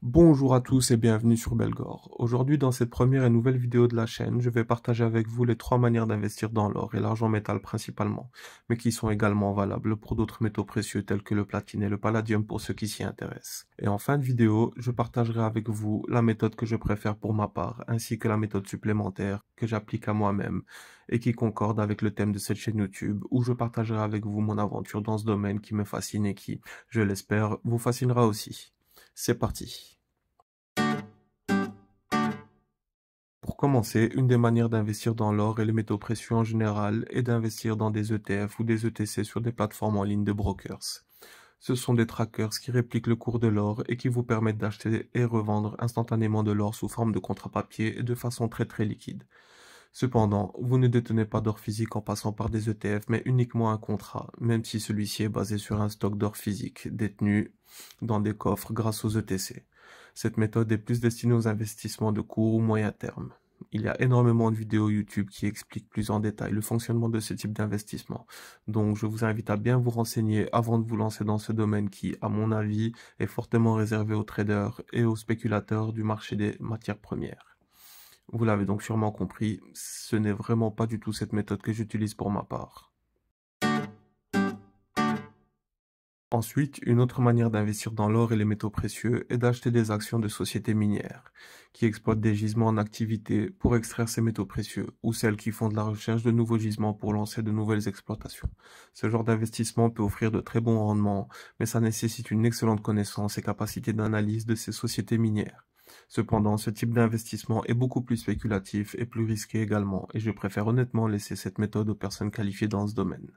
Bonjour à tous et bienvenue sur Belgore. Aujourd'hui, dans cette première et nouvelle vidéo de la chaîne, je vais partager avec vous les 3 manières d'investir dans l'or et l'argent métal principalement, mais qui sont également valables pour d'autres métaux précieux tels que le platine et le palladium pour ceux qui s'y intéressent. Et en fin de vidéo, je partagerai avec vous la méthode que je préfère pour ma part, ainsi que la méthode supplémentaire que j'applique à moi-même et qui concorde avec le thème de cette chaîne YouTube, où je partagerai avec vous mon aventure dans ce domaine qui me fascine et qui, je l'espère, vous fascinera aussi. C'est parti. Pour commencer, une des manières d'investir dans l'or et les métaux précieux en général est d'investir dans des ETF ou des ETC sur des plateformes en ligne de brokers. Ce sont des trackers qui répliquent le cours de l'or et qui vous permettent d'acheter et revendre instantanément de l'or sous forme de contrat papier et de façon très liquide. Cependant, vous ne détenez pas d'or physique en passant par des ETF, mais uniquement un contrat, même si celui-ci est basé sur un stock d'or physique détenu dans des coffres grâce aux ETC. Cette méthode est plus destinée aux investissements de court ou moyen terme. Il y a énormément de vidéos YouTube qui expliquent plus en détail le fonctionnement de ce type d'investissement. Donc je vous invite à bien vous renseigner avant de vous lancer dans ce domaine qui, à mon avis, est fortement réservé aux traders et aux spéculateurs du marché des matières premières. Vous l'avez donc sûrement compris, ce n'est vraiment pas du tout cette méthode que j'utilise pour ma part. Ensuite, une autre manière d'investir dans l'or et les métaux précieux est d'acheter des actions de sociétés minières, qui exploitent des gisements en activité pour extraire ces métaux précieux, ou celles qui font de la recherche de nouveaux gisements pour lancer de nouvelles exploitations. Ce genre d'investissement peut offrir de très bons rendements, mais ça nécessite une excellente connaissance et capacité d'analyse de ces sociétés minières. Cependant, ce type d'investissement est beaucoup plus spéculatif et plus risqué également, et je préfère honnêtement laisser cette méthode aux personnes qualifiées dans ce domaine.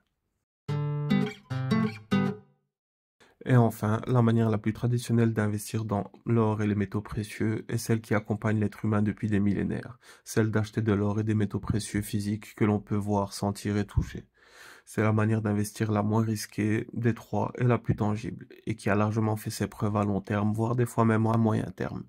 Et enfin, la manière la plus traditionnelle d'investir dans l'or et les métaux précieux est celle qui accompagne l'être humain depuis des millénaires, celle d'acheter de l'or et des métaux précieux physiques que l'on peut voir, sentir et toucher. C'est la manière d'investir la moins risquée des trois et la plus tangible, et qui a largement fait ses preuves à long terme, voire des fois même à moyen terme.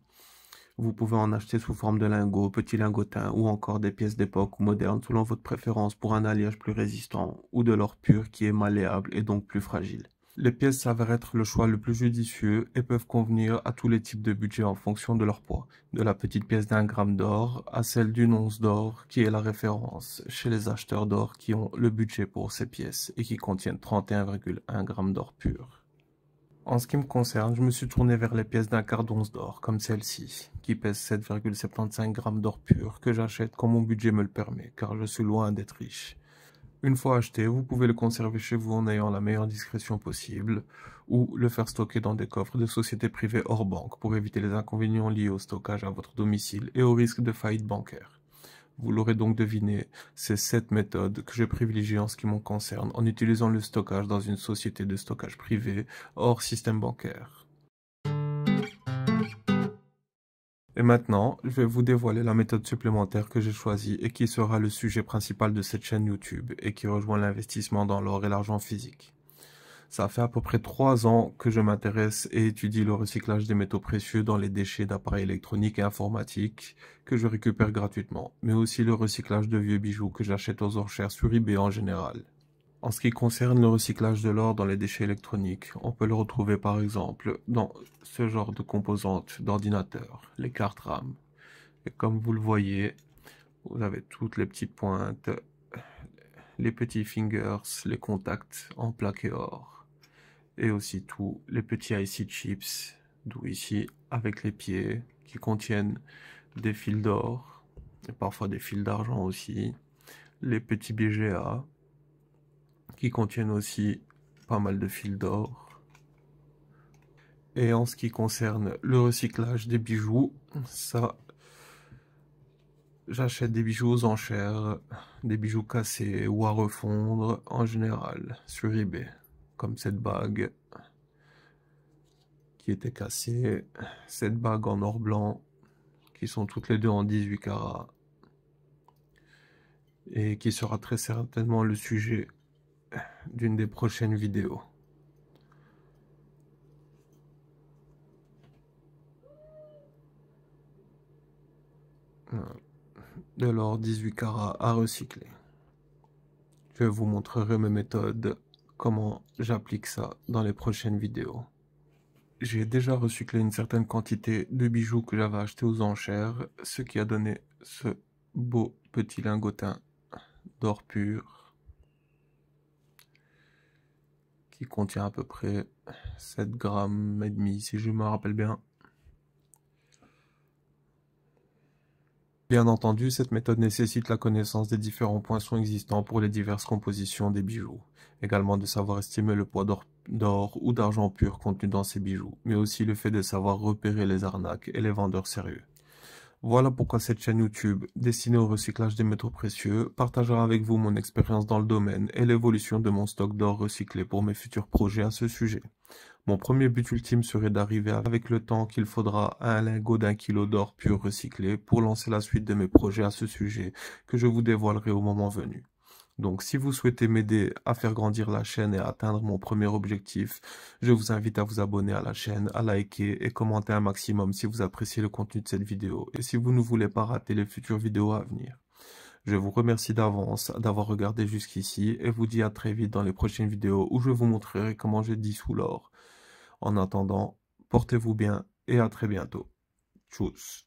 Vous pouvez en acheter sous forme de lingots, petits lingotins ou encore des pièces d'époque ou modernes selon votre préférence pour un alliage plus résistant, ou de l'or pur qui est malléable et donc plus fragile. Les pièces s'avèrent être le choix le plus judicieux et peuvent convenir à tous les types de budgets en fonction de leur poids, de la petite pièce d'1 gramme d'or à celle d'une once d'or qui est la référence chez les acheteurs d'or qui ont le budget pour ces pièces et qui contiennent 31,1 grammes d'or pur. En ce qui me concerne, je me suis tourné vers les pièces d'un quart d'once d'or, comme celle-ci, qui pèse 7,75 grammes d'or pur, que j'achète quand mon budget me le permet, car je suis loin d'être riche. Une fois acheté, vous pouvez le conserver chez vous en ayant la meilleure discrétion possible, ou le faire stocker dans des coffres de sociétés privées hors banque pour éviter les inconvénients liés au stockage à votre domicile et au risque de faillite bancaire. Vous l'aurez donc deviné, c'est cette méthode que je privilégie en ce qui me concerne en utilisant le stockage dans une société de stockage privé hors système bancaire. Et maintenant, je vais vous dévoiler la méthode supplémentaire que j'ai choisie et qui sera le sujet principal de cette chaîne YouTube et qui rejoint l'investissement dans l'or et l'argent physique. Ça fait à peu près 3 ans que je m'intéresse et étudie le recyclage des métaux précieux dans les déchets d'appareils électroniques et informatiques que je récupère gratuitement, mais aussi le recyclage de vieux bijoux que j'achète aux enchères sur eBay en général. En ce qui concerne le recyclage de l'or dans les déchets électroniques, on peut le retrouver par exemple dans ce genre de composantes d'ordinateur, les cartes RAM. Et comme vous le voyez, vous avez toutes les petites pointes, les petits fingers, les contacts en plaqué or. Et aussi tous les petits IC chips, d'où ici avec les pieds, qui contiennent des fils d'or, et parfois des fils d'argent aussi. Les petits BGA, qui contiennent aussi pas mal de fils d'or. Et en ce qui concerne le recyclage des bijoux, ça, j'achète des bijoux aux enchères, des bijoux cassés ou à refondre en général sur eBay, comme cette bague qui était cassée, cette bague en or blanc, qui sont toutes les deux en 18 carats, et qui sera très certainement le sujet d'une des prochaines vidéos. De l'or 18 carats à recycler. Je vous montrerai mes méthodes, comment j'applique ça dans les prochaines vidéos. J'ai déjà recyclé une certaine quantité de bijoux que j'avais achetés aux enchères, ce qui a donné ce beau petit lingotin d'or pur qui contient à peu près 7 grammes et demi si je me rappelle bien. Bien entendu, cette méthode nécessite la connaissance des différents poinçons existants pour les diverses compositions des bijoux. Également de savoir estimer le poids d'or ou d'argent pur contenu dans ces bijoux, mais aussi le fait de savoir repérer les arnaques et les vendeurs sérieux. Voilà pourquoi cette chaîne YouTube, destinée au recyclage des métaux précieux, partagera avec vous mon expérience dans le domaine et l'évolution de mon stock d'or recyclé pour mes futurs projets à ce sujet. Mon premier but ultime serait d'arriver avec le temps qu'il faudra à un lingot d'1 kilo d'or pur recyclé pour lancer la suite de mes projets à ce sujet, que je vous dévoilerai au moment venu. Donc, si vous souhaitez m'aider à faire grandir la chaîne et à atteindre mon premier objectif, je vous invite à vous abonner à la chaîne, à liker et commenter un maximum si vous appréciez le contenu de cette vidéo et si vous ne voulez pas rater les futures vidéos à venir. Je vous remercie d'avance d'avoir regardé jusqu'ici et vous dis à très vite dans les prochaines vidéos où je vous montrerai comment je dissous l'or. En attendant, portez-vous bien et à très bientôt. Tchuss.